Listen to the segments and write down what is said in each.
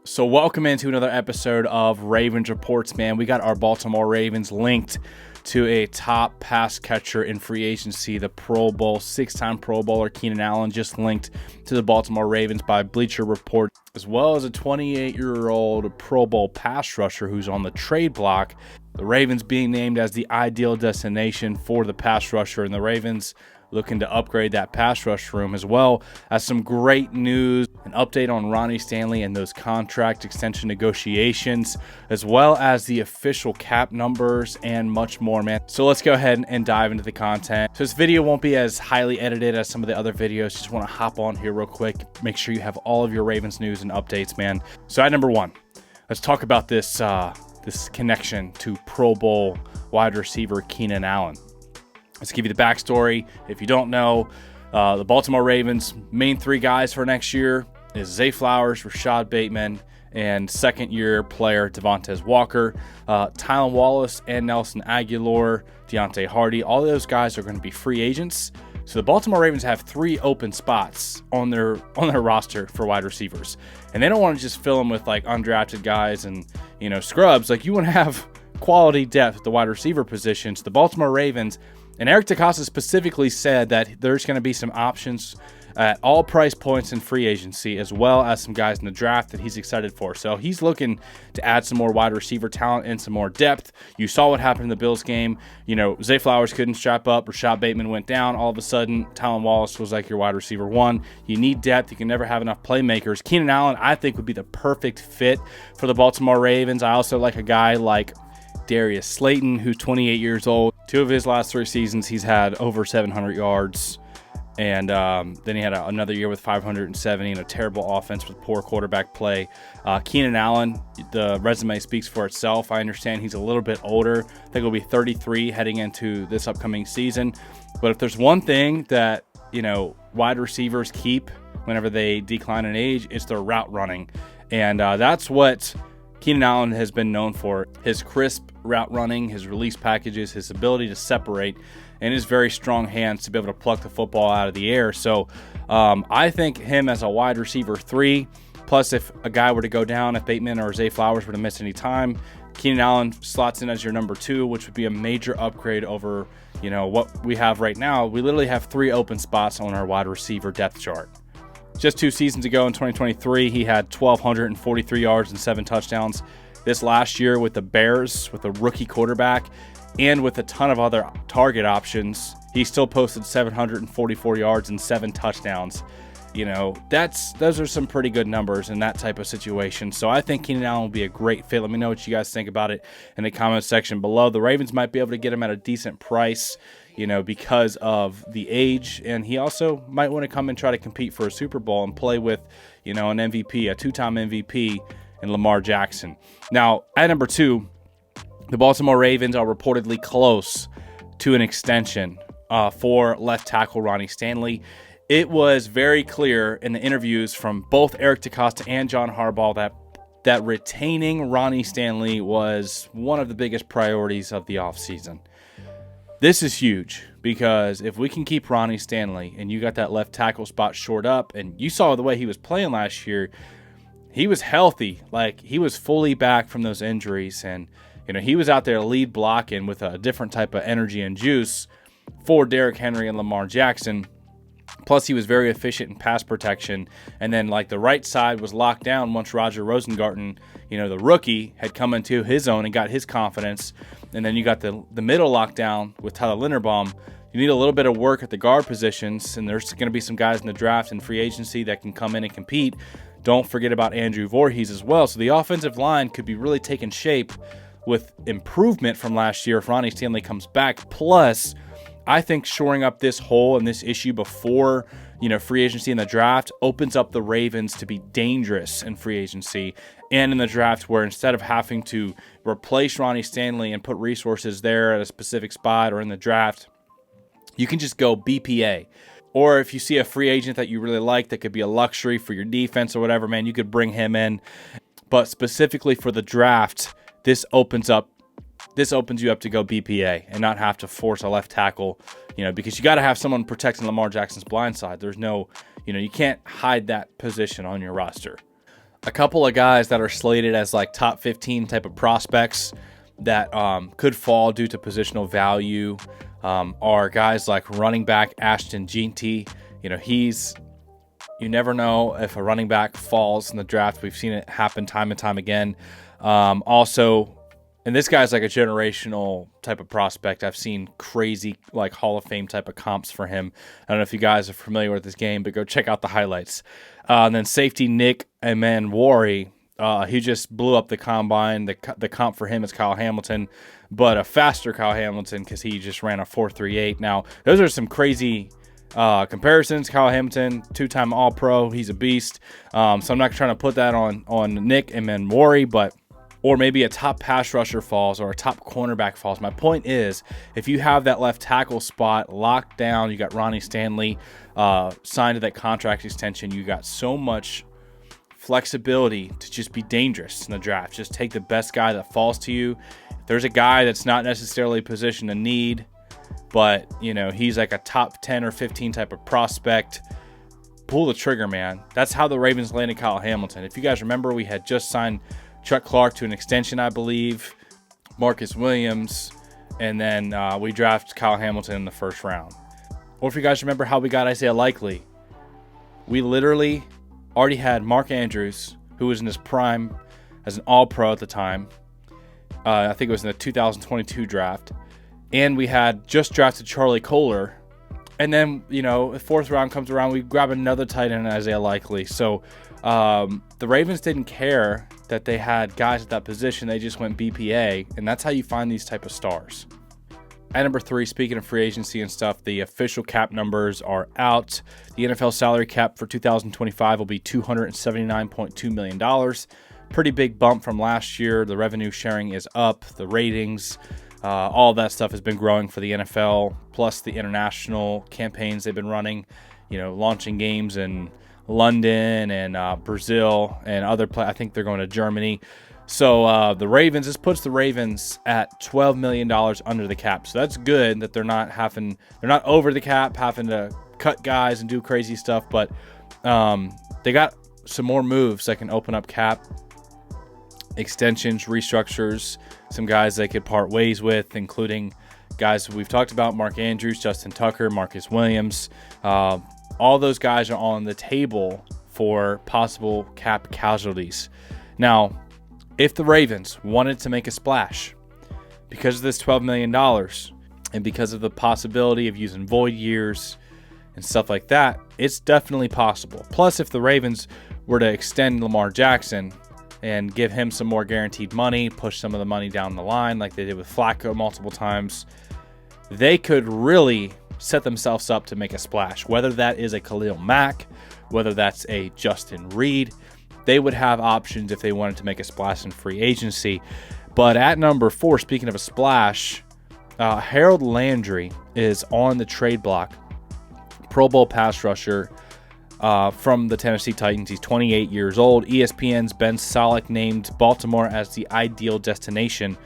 So welcome into another episode of Ravens Reports, man. We got our Baltimore Ravens linked to a top pass catcher in free agency, the Pro Bowl, six-time Pro Bowler Keenan Allen, just linked to the Baltimore Ravens by Bleacher Report, as well as a 28-year-old Pro Bowl pass rusher who's on the trade block. The Ravens being named as the ideal destination for the pass rusher, and the Ravens looking to upgrade that pass rush room, as well as some great news, an update on Ronnie Stanley and those contract extension negotiations, as well as the official cap numbers and much more, man. So let's go ahead and dive into the content. So this video won't be as highly edited as some of the other videos. Just want to hop on here real quick, make sure you have all of your Ravens news and updates, man. So at number one, let's talk about this connection to Pro Bowl wide receiver Keenan Allen. Let's give you the backstory. If you don't know, the Baltimore Ravens' main three guys for next year is Zay Flowers, Rashad Bateman, and second-year player Devontae Walker. Tylan Wallace and Nelson Aguilar, Deontay Hardy, all those guys are going to be free agents. So the Baltimore Ravens have three open spots on their roster for wide receivers, and they don't want to just fill them with like undrafted guys and scrubs. Like, you want to have quality depth at the wide receiver positions. The Baltimore Ravens. And Eric DeCosta specifically said that there's going to be some options at all price points in free agency, as well as some guys in the draft that he's excited for. So he's looking to add some more wide receiver talent and some more depth. You saw what happened in the Bills game. Zay Flowers couldn't strap up. Rashad Bateman went down. All of a sudden, Tylan Wallace was like your wide receiver one. You need depth. You can never have enough playmakers. Keenan Allen, I think, would be the perfect fit for the Baltimore Ravens. I also like a guy like Darius Slayton, who's 28 years old. Two of his last three seasons, he's had over 700 yards. And then he had another year with 570 and a terrible offense with poor quarterback play. Keenan Allen, the resume speaks for itself. I understand he's a little bit older. I think he'll be 33 heading into this upcoming season. But if there's one thing that, wide receivers keep whenever they decline in age, it's their route running. And that's what Keenan Allen has been known for: his crisp route running, his release packages, his ability to separate, and his very strong hands to be able to pluck the football out of the air. So I think him as a wide receiver 3, plus if a guy were to go down, if Bateman or Zay Flowers were to miss any time, Keenan Allen slots in as your number 2, which would be a major upgrade over what we have right now. We literally have 3 open spots on our wide receiver depth chart. Just 2 seasons ago in 2023, he had 1,243 yards and 7 touchdowns. This last year with the Bears, with a rookie quarterback, and with a ton of other target options, he still posted 744 yards and 7 touchdowns. Those are some pretty good numbers in that type of situation. So I think Keenan Allen will be a great fit. Let me know what you guys think about it in the comments section below. The Ravens might be able to get him at a decent price, because of the age, and he also might want to come and try to compete for a Super Bowl and play with, an MVP, a 2-time MVP in Lamar Jackson. Now, at number 2, the Baltimore Ravens are reportedly close to an extension for left tackle Ronnie Stanley. It was very clear in the interviews from both Eric DeCosta and John Harbaugh that retaining Ronnie Stanley was one of the biggest priorities of the offseason. This is huge because if we can keep Ronnie Stanley and you got that left tackle spot shored up, and you saw the way he was playing last year, he was healthy. Like, he was fully back from those injuries, and he was out there lead blocking with a different type of energy and juice for Derrick Henry and Lamar Jackson. Plus, he was very efficient in pass protection. And then, the right side was locked down once Roger Rosengarten, the rookie, had come into his own and got his confidence. And then you got the middle lockdown with Tyler Linderbaum. You need a little bit of work at the guard positions, and there's going to be some guys in the draft and free agency that can come in and compete. Don't forget about Andrew Voorhees as well. So the offensive line could be really taking shape with improvement from last year if Ronnie Stanley comes back. Plus, I think shoring up this hole and this issue before, free agency and the draft opens up the Ravens to be dangerous in free agency and in the draft, where instead of having to replace Ronnie Stanley and put resources there at a specific spot or in the draft, you can just go BPA. Or if you see a free agent that you really like that could be a luxury for your defense or whatever, man, you could bring him in. But specifically for the draft, this opens you up to go BPA and not have to force a left tackle, because you got to have someone protecting Lamar Jackson's blind side. There's no, you can't hide that position on your roster. A couple of guys that are slated as like top 15 type of prospects that could fall due to positional value are guys like running back Ashton Jeanty. You never know if a running back falls in the draft. We've seen it happen time and time again. And this guy's like a generational type of prospect. I've seen crazy like Hall of Fame type of comps for him. I don't know if you guys are familiar with this game, but go check out the highlights. And then safety Nick Emanwari, he just blew up the combine. The comp for him is Kyle Hamilton, but a faster Kyle Hamilton because he just ran a 4.38. Now, those are some crazy comparisons. Kyle Hamilton, 2-time All-Pro. He's a beast. So I'm not trying to put that on Nick Emanwari, or maybe a top pass rusher falls or a top cornerback falls. My point is, if you have that left tackle spot locked down, you got Ronnie Stanley signed to that contract extension, you got so much flexibility to just be dangerous in the draft. Just take the best guy that falls to you. If there's a guy that's not necessarily positioned to need, but he's like a top 10 or 15 type of prospect, pull the trigger, man. That's how the Ravens landed Kyle Hamilton. If you guys remember, we had just signed Chuck Clark to an extension, I believe, Marcus Williams, and then we drafted Kyle Hamilton in the first round. Or if you guys remember how we got Isaiah Likely, we literally already had Mark Andrews, who was in his prime as an All-Pro at the time. I think it was in the 2022 draft. And we had just drafted Charlie Kohler. And then, the fourth round comes around, we grab another tight end, Isaiah Likely. So the Ravens didn't care that they had guys at that position. They just went BPA, and that's how you find these type of stars. At number 3, speaking of free agency and stuff, the official cap numbers are out. The NFL salary cap for 2025 will be $279.2 million. Pretty big bump from last year. The revenue sharing is up. The ratings, all that stuff has been growing for the NFL, plus the international campaigns they've been running, launching games in London and Brazil and other I think they're going to Germany. So this puts the Ravens at $12 million under the cap. So that's good that they're not over the cap, having to cut guys and do crazy stuff. But they got some more moves that can open up cap, extensions, restructures, some guys they could part ways with, including guys we've talked about, Mark Andrews, Justin Tucker, Marcus Williams. All those guys are on the table for possible cap casualties. Now, if the Ravens wanted to make a splash because of this $12 million and because of the possibility of using void years and stuff like that, it's definitely possible. Plus, if the Ravens were to extend Lamar Jackson and give him some more guaranteed money, push some of the money down the line like they did with Flacco multiple times, they could really set themselves up to make a splash. Whether that is a Khalil Mack, whether that's a Justin Reed, they would have options if they wanted to make a splash in free agency. But at number 4, speaking of a splash, Harold Landry is on the trade block. Pro Bowl pass rusher from the Tennessee Titans. He's 28 years old. ESPN's Ben Solak named Baltimore as the ideal destination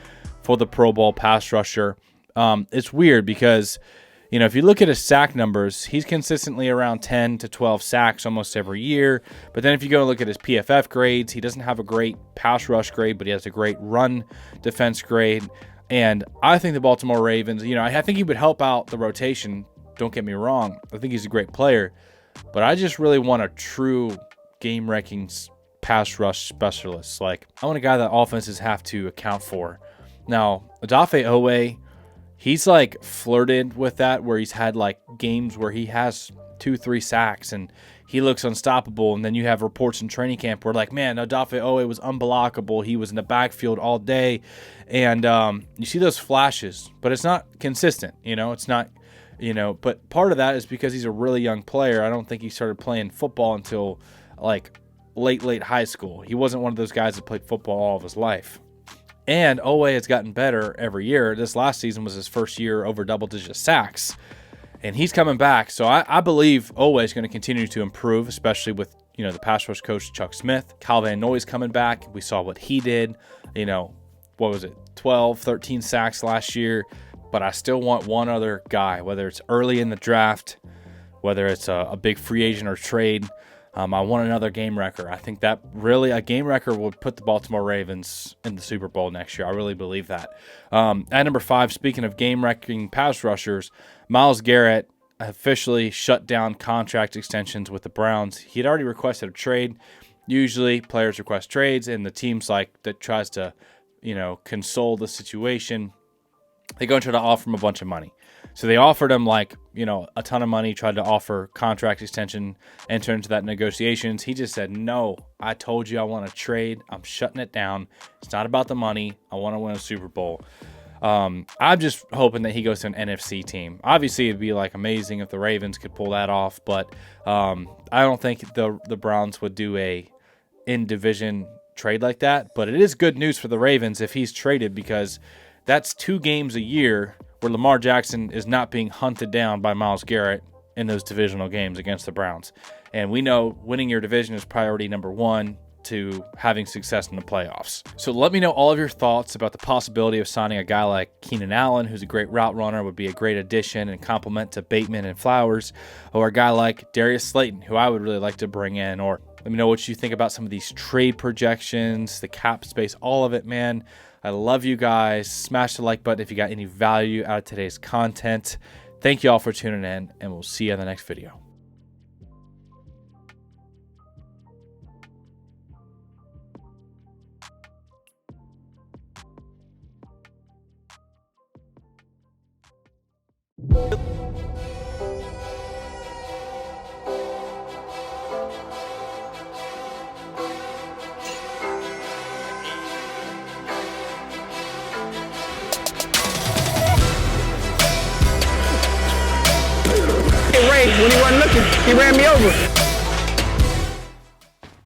for the Pro Bowl pass rusher. It's weird because if you look at his sack numbers, he's consistently around 10 to 12 sacks almost every year. But then if you go and look at his PFF grades, he doesn't have a great pass rush grade, but he has a great run defense grade. And I think the Baltimore Ravens, I think he would help out the rotation. Don't get me wrong. I think he's a great player. But I just really want a true game-wrecking pass rush specialist. I want a guy that offenses have to account for. Now, Odafe Owe, he's flirted with that, where he's had games where he has 2-3 sacks and he looks unstoppable. And then you have reports in training camp where man, Odafe Owe was unblockable. He was in the backfield all day. And you see those flashes, but it's not consistent. It's not, but part of that is because he's a really young player. I don't think he started playing football until late high school. He wasn't one of those guys that played football all of his life. And Owe has gotten better every year. This last season was his first year over double-digit sacks. And he's coming back. So I believe Owe is going to continue to improve, especially with, the pass rush coach Chuck Smith. Kyle Van Noy's coming back. We saw what he did. 12, 13 sacks last year. But I still want one other guy, whether it's early in the draft, whether it's a big free agent or trade. I want another game wrecker. I think that really a game wrecker would put the Baltimore Ravens in the Super Bowl next year. I really believe that. At number 5, speaking of game wrecking pass rushers, Myles Garrett officially shut down contract extensions with the Browns. He had already requested a trade. Usually players request trades, and the team's like that tries to, console the situation. They go and try to offer him a bunch of money. So they offered him a ton of money, tried to offer contract extension, enter into that negotiations. He just said, no, I told you I want to trade. I'm shutting it down. It's not about the money. I want to win a Super Bowl. I'm just hoping that he goes to an NFC team. Obviously, it'd be amazing if the Ravens could pull that off, but I don't think the Browns would do a in-division trade like that. But it is good news for the Ravens if he's traded, because that's 2 games a year where Lamar Jackson is not being hunted down by Myles Garrett in those divisional games against the Browns. And we know winning your division is priority number 1 to having success in the playoffs. So let me know all of your thoughts about the possibility of signing a guy like Keenan Allen, who's a great route runner, would be a great addition and complement to Bateman and Flowers, or a guy like Darius Slayton, who I would really like to bring in. Or let me know what you think about some of these trade projections, the cap space, all of it, man. I love you guys. Smash the like button if you got any value out of today's content. Thank you all for tuning in, and we'll see you in the next video. When he wasn't looking, he ran me over.